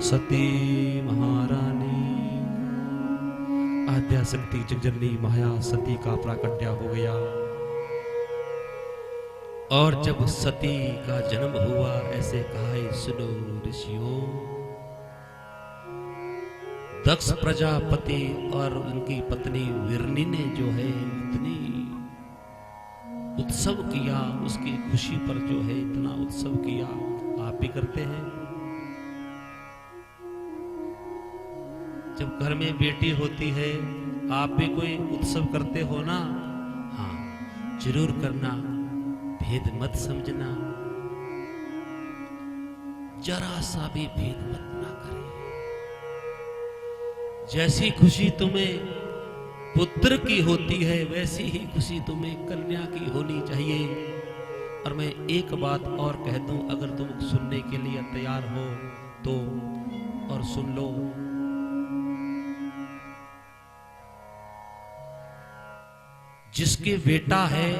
सती महारानी आद्या शक्ति जगजननी माया सती का प्राकट्य हो गया। और जब सती का जन्म हुआ ऐसे कहा, सुनो ऋषियों, दक्ष प्रजापति और उनकी पत्नी विरनी ने जो है इतनी उत्सव किया, उसकी खुशी पर जो है इतना उत्सव किया, आप भी करते हैं? जब घर में बेटी होती है आप भी कोई उत्सव करते हो ना? हाँ, जरूर करना, भेद मत समझना, जरा सा भी भेद मत ना करे। जैसी खुशी तुम्हें पुत्र की होती है वैसी ही खुशी तुम्हें कन्या की होनी चाहिए। और मैं एक बात और कह दूं, अगर तुम सुनने के लिए तैयार हो तो और सुन लो। जिसके बेटा है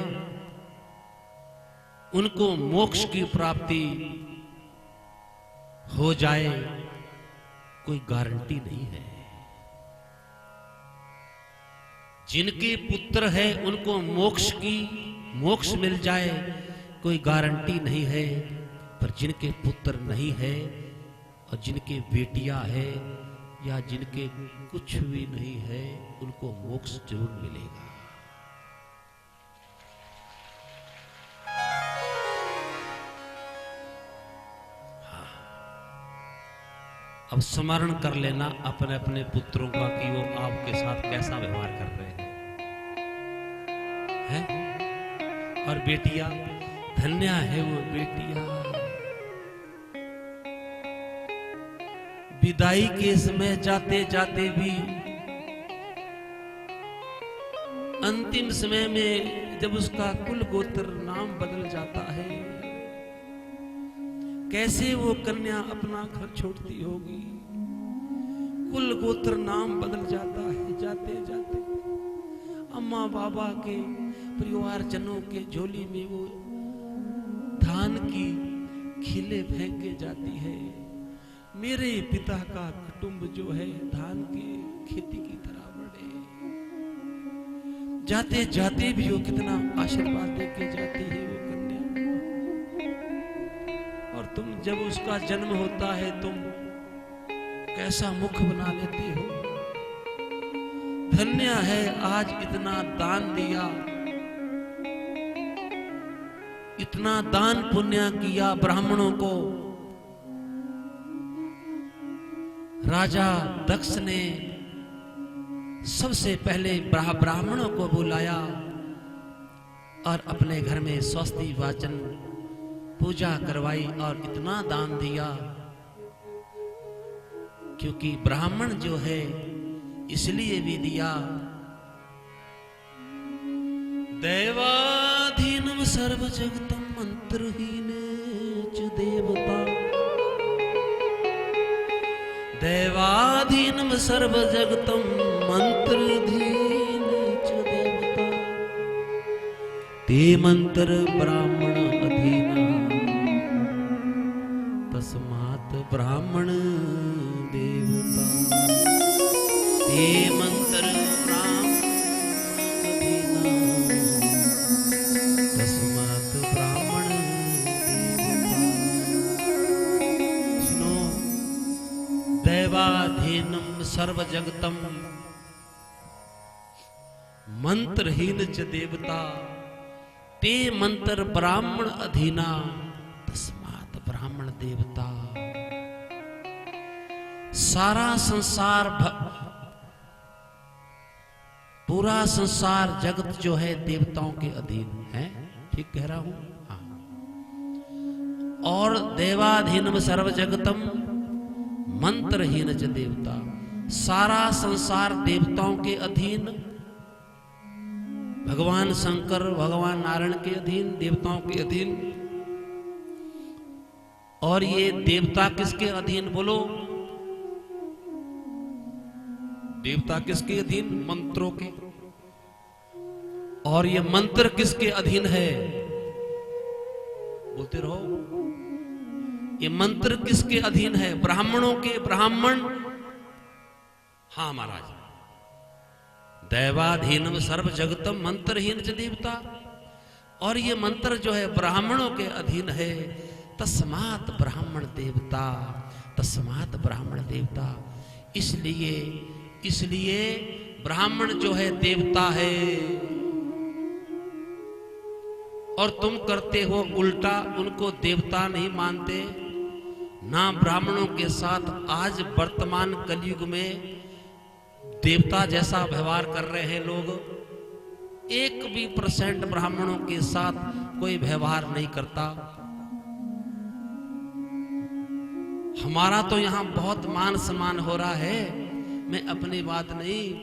उनको मोक्ष की प्राप्ति हो जाए कोई गारंटी नहीं है। जिनके पुत्र है उनको मोक्ष मिल जाए कोई गारंटी नहीं है। पर जिनके पुत्र नहीं है और जिनके बेटियां है या जिनके कुछ भी नहीं है उनको मोक्ष जरूर मिलेगा। अब स्मरण कर लेना अपने अपने पुत्रों का कि वो आपके साथ कैसा व्यवहार कर रहे हैं? और बेटियां, धन्य है वो बेटियां। विदाई के समय जाते जाते भी, अंतिम समय में जब उसका कुल गोत्र नाम बदल जाता है, कैसे वो कन्या अपना घर छोड़ती होगी। कुल गोत्र नाम बदल जाता है जाते जाते। अम्मा बाबा के परिवार जनों के झोली में वो धान की खिले फेंक के जाती है। मेरे पिता का कुटुंब जो है धान की खेती की तरह बढ़े। जाते जाते भी वो कितना आशीर्वाद देके जाती है वो कन्या। और तुम जब उसका जन्म होता है तुम कैसा मुख बना लेते हो। धन्य है आज इतना दान दिया, इतना दान पुण्य किया ब्राह्मणों को। राजा दक्ष ने सबसे पहले ब्राह्मणों को बुलाया और अपने घर में स्वस्ति वाचन पूजा करवाई और इतना दान दिया, क्योंकि ब्राह्मण जो है इसलिए भी दिया। दैवाधीनम सर्व जगतम मंत्रहीन च देवता। दैवाधीनम सर्व जगतम मंत्रहीन च देवता। ते मंत्र ब्राह्मण अधीना तस्मात् ब्राह्मण देवता। ते मंत्र ब्राह्मण अधीना तस्मात् ब्राह्मण देवता। सुनो, दैवाधीनम सर्व जगतम मंत्रहीन च देवता। ते मंत्र ब्राह्मण अधीना तस्मात् ब्राह्मण देवता। सारा संसार पूरा संसार जगत जो है देवताओं के अधीन है। ठीक कह रहा हूं? हाँ। और देवाधीनम सर्व जगतम मंत्रहीन च देवता। सारा संसार देवताओं के अधीन, भगवान शंकर भगवान नारायण के अधीन, देवताओं के अधीन। और ये देवता किसके अधीन बोलो? देवता किसके अधीन? मंत्रों के। और ये मंत्र किसके अधीन है? बोलते रहो। ये मंत्र किसके अधीन है? ब्राह्मणों के। ब्राह्मण, हाँ महाराज, दैवाधीनम सर्व जगतम मंत्रहीन च देवता। और ये मंत्र जो है ब्राह्मणों के अधीन है। तस्मात् ब्राह्मण देवता, तस्मात् ब्राह्मण देवता। इसलिए ब्राह्मण जो है देवता है। और तुम करते हो उल्टा, उनको देवता नहीं मानते। ना ब्राह्मणों के साथ आज वर्तमान कलयुग में देवता जैसा व्यवहार कर रहे हैं लोग। 1% ब्राह्मणों के साथ कोई व्यवहार नहीं करता। हमारा तो यहां बहुत मान सम्मान हो रहा है। मैं अपनी बात नहीं,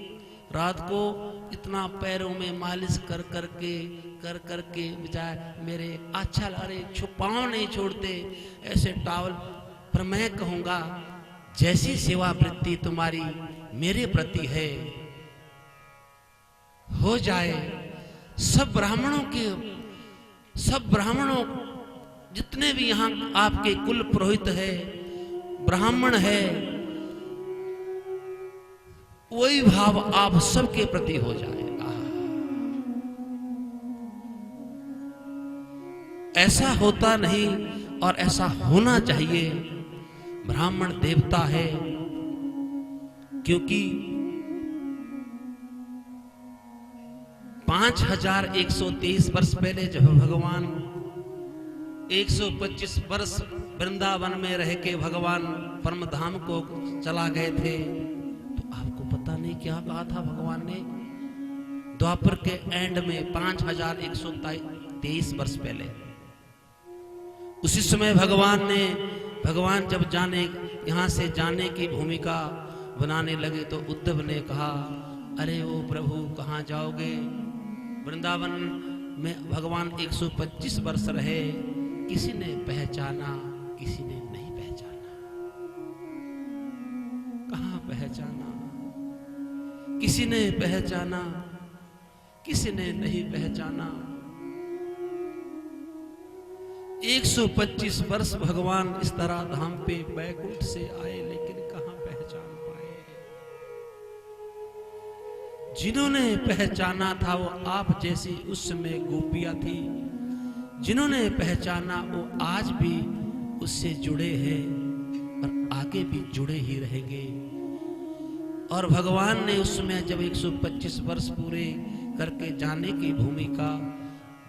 रात को इतना पैरों में मालिश कर करके बजाय मेरे अच्छा, अरे छुपाव नहीं छोड़ते ऐसे टावल पर। मैं कहूंगा जैसी सेवा वृत्ति तुम्हारी मेरे प्रति है, हो जाए। सब ब्राह्मणों जितने भी यहां आपके कुल पुरोहित है, ब्राह्मण है, वही भाव आप सबके प्रति हो जाए। ऐसा होता नहीं और ऐसा होना चाहिए। ब्राह्मण देवता है, क्योंकि 5123 वर्ष पहले जब भगवान 125 वर्ष वृंदावन में रह के भगवान परम धाम को चला गए थे, तो आपको पता नहीं क्या कहा था भगवान ने? द्वापर के एंड में 5123 वर्ष पहले, उसी समय भगवान जब यहां से जाने की भूमिका बनाने लगे तो उद्धव ने कहा, अरे ओ प्रभु कहां जाओगे? वृंदावन में भगवान 125 वर्ष रहे, किसी ने पहचाना, किसी ने नहीं पहचाना। कहां पहचाना? किसी ने पहचाना, किसी ने नहीं पहचाना। 125 वर्ष भगवान इस तरह धाम पे बैकुंठ से आए, लेकिन कहां पहचान पाए। जिन्होंने पहचाना था वो आप जैसी उस समय गोपियां थी। जिन्होंने पहचाना वो आज भी उससे जुड़े हैं और आगे भी जुड़े ही रहेंगे। और भगवान ने उस समय जब 125 वर्ष पूरे करके जाने की भूमिका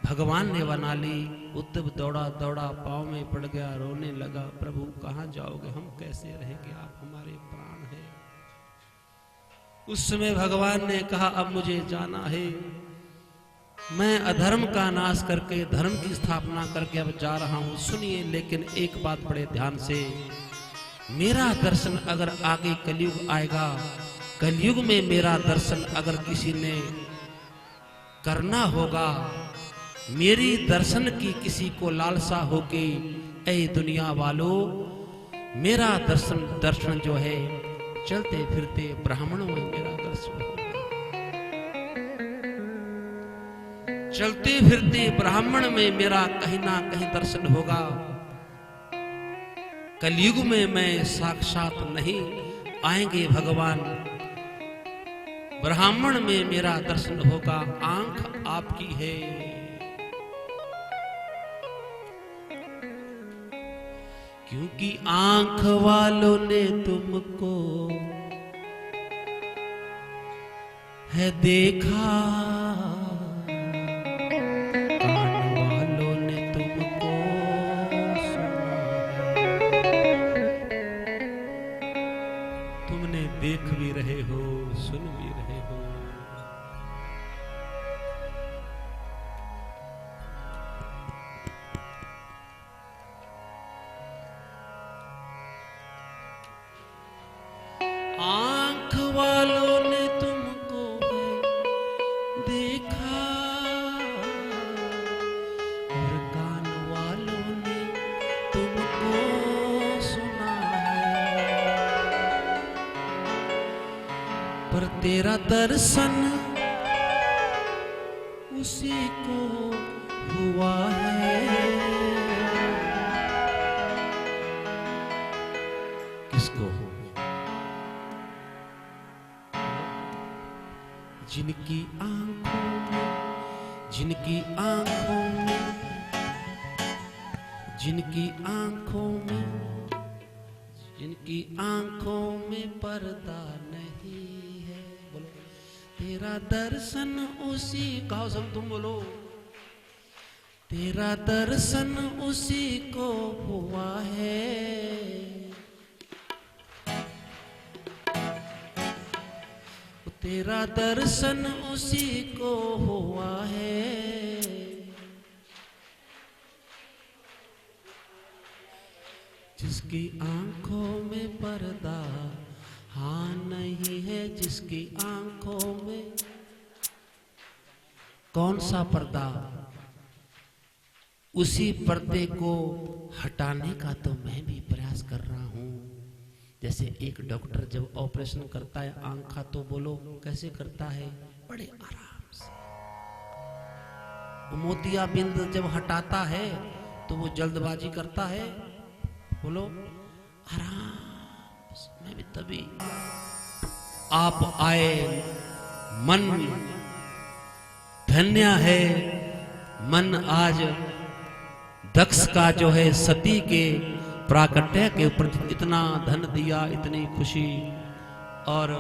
भगवान ने बना ली, उद्धव दौड़ा पांव में पड़ गया, रोने लगा, प्रभु कहां जाओगे? हम कैसे रहेंगे? आप हमारे प्राण हैं। उस समय भगवान ने कहा, अब मुझे जाना है। मैं अधर्म का नाश करके धर्म की स्थापना करके अब जा रहा हूं। सुनिए, लेकिन एक बात बड़े ध्यान से, मेरा दर्शन अगर आगे कलयुग आएगा, कलयुग में मेरा दर्शन अगर किसी ने करना होगा, मेरी दर्शन की किसी को लालसा होगी, ऐ दुनिया वालों, मेरा दर्शन जो है चलते फिरते ब्राह्मणों में मेरा दर्शन होगा। चलते फिरते ब्राह्मण में मेरा कहीं ना कहीं दर्शन होगा। कलयुग में मैं साक्षात नहीं आएंगे भगवान, ब्राह्मण में मेरा दर्शन होगा। आंख आपकी है, क्योंकि आंख वालों ने तुमको है देखा, कान वालों ने तुमको सुना। तुमने देख भी रहे हो, सुन भी रहे हो। आंख वालों ने तुमको देखा और कान वालों ने तुमको सुना है, पर तेरा दर्शन उसी को हुआ है किसको? जिनकी आंखों में, जिनकी आंखों में, जिनकी आंखों में, जिनकी आंखों में पर्दा नहीं है, बोलो तेरा दर्शन उसी, कहो सब तुम बोलो, तेरा दर्शन उसी को हुआ है, तेरा दर्शन उसी को हुआ है, जिसकी आंखों में पर्दा हाँ नहीं है, जिसकी आंखों में कौन सा पर्दा, उसी पर्दे को हटाने का तो मैं भी प्रयास कर रहा हूं। जैसे एक डॉक्टर जब ऑपरेशन करता है आंख का, तो बोलो कैसे करता है? बड़े आराम से। वो मोतियाबिंद जब हटाता है तो वो जल्दबाजी करता है, बोलो आराम से। मैं भी तभी आप आए, मन धन्य है, मन आज दक्ष का जो है सती के प्राकट्य के ऊपर इतना धन दिया, इतनी खुशी, और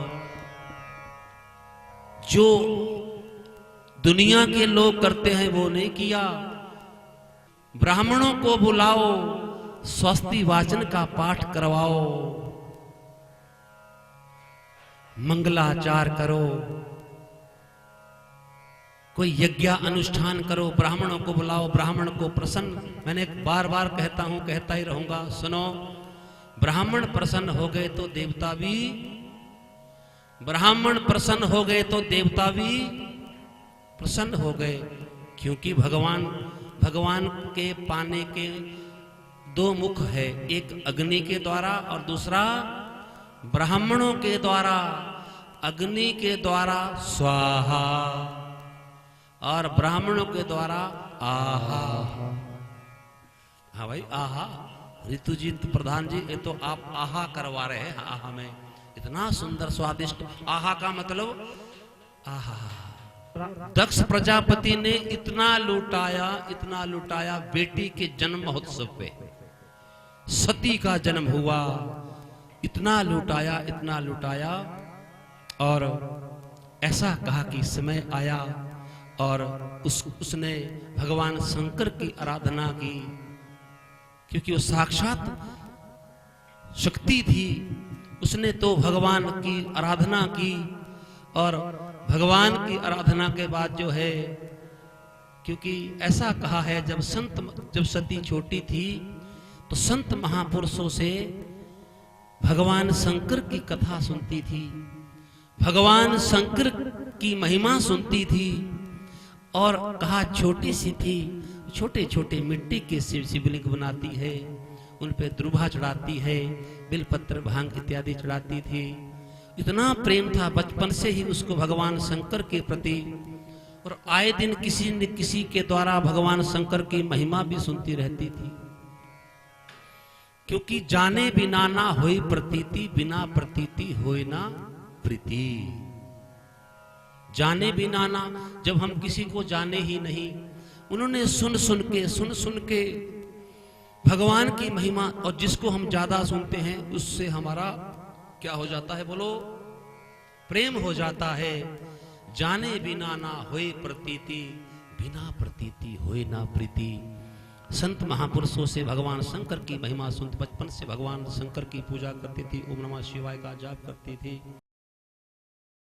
जो दुनिया के लोग करते हैं वो नहीं किया। ब्राह्मणों को बुलाओ, स्वस्ति वाचन का पाठ करवाओ, मंगलाचार करो, कोई यज्ञ अनुष्ठान करो, ब्राह्मणों को बुलाओ, ब्राह्मण को प्रसन्न। मैंने बार बार कहता हूं, कहता ही रहूंगा, सुनो, ब्राह्मण प्रसन्न हो गए तो देवता भी, ब्राह्मण प्रसन्न हो गए तो देवता भी प्रसन्न हो गए। क्योंकि भगवान के पाने के दो मुख है, एक अग्नि के द्वारा और दूसरा ब्राह्मणों के द्वारा। अग्नि के द्वारा स्वाहा और ब्राह्मणों के द्वारा आहा। हाँ भाई आहा, ऋतुजीत प्रधान जी, ये तो आप आहा करवा रहे हैं। आहा में इतना सुंदर स्वादिष्ट, आहा का मतलब आहा। दक्ष प्रजापति ने इतना लुटाया बेटी के जन्म महोत्सव पे, सती का जन्म हुआ, इतना लुटाया, और ऐसा कहा कि समय आया और उसने भगवान शंकर की आराधना की, क्योंकि वो साक्षात शक्ति थी। उसने तो भगवान की आराधना की, और भगवान की आराधना के बाद जो है, क्योंकि ऐसा कहा है, जब सती छोटी थी तो संत महापुरुषों से भगवान शंकर की कथा सुनती थी, भगवान शंकर की महिमा सुनती थी, और कहा छोटी सी थी, छोटे छोटे मिट्टी के शिवलिंग बनाती है, उन पे दुर्भा चढ़ाती है, बेलपत्र भांग इत्यादि चढ़ाती थी। इतना प्रेम था बचपन से ही उसको भगवान शंकर के प्रति, और आए दिन किसी न किसी के द्वारा भगवान शंकर की महिमा भी सुनती रहती थी। क्योंकि जाने बिना ना होई प्रतीति, बिना प्रतीति होए ना प्रीति। जाने बिना ना, जब हम किसी को जाने ही नहीं, उन्होंने सुन सुन के भगवान की महिमा, और जिसको हम ज्यादा सुनते हैं उससे हमारा क्या हो जाता है, बोलो प्रेम हो जाता है। जाने बिना ना होए प्रतीति, बिना प्रतीति होए ना प्रीति। संत महापुरुषों से भगवान शंकर की महिमा सुनते, बचपन से भगवान शंकर की पूजा करती थी, ओम नमः शिवाय का जाप करती थी।